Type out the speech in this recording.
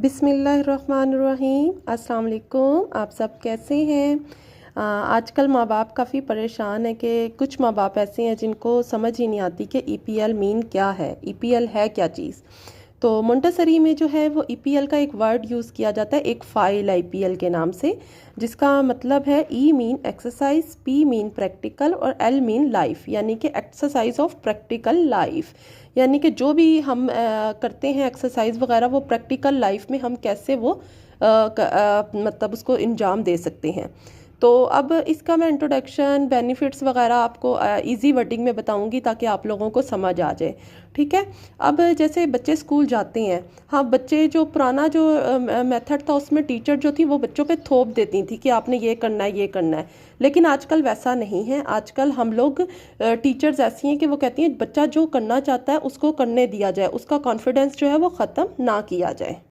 बिस्मिल्लाहिर्रहमानिर्रहीम। अस्सलाम वालेकुम। आप सब कैसे हैं? आजकल माँ बाप काफ़ी परेशान है कि कुछ माँ बाप ऐसे हैं जिनको समझ ही नहीं आती कि ईपीएल मीन क्या है, ईपीएल है क्या चीज़। तो मोंटेसरी में जो है वो ईपीएल का एक वर्ड यूज़ किया जाता है, एक फ़ाइल ईपीएल के नाम से, जिसका मतलब है E mean exercise, P mean practical और एल मीन लाइफ, यानी कि एक्सरसाइज ऑफ प्रैक्टिकल लाइफ। यानी कि जो भी हम करते हैं एक्सरसाइज वगैरह, वो प्रैक्टिकल लाइफ में हम कैसे वो मतलब उसको इंजाम दे सकते हैं। तो अब इसका मैं इंट्रोडक्शन, बेनिफिट्स वगैरह आपको इजी वर्डिंग में बताऊंगी ताकि आप लोगों को समझ आ जाए। ठीक है। अब जैसे बच्चे स्कूल जाते हैं, हाँ, बच्चे जो पुराना जो मेथड था उसमें टीचर जो थी वो बच्चों पे थोप देती थी कि आपने ये करना है, ये करना है। लेकिन आजकल वैसा नहीं है। आजकल हम लोग टीचर्स ऐसी हैं कि वो कहती हैं बच्चा जो करना चाहता है उसको करने दिया जाए, उसका कॉन्फिडेंस जो है वो ख़त्म ना किया जाए।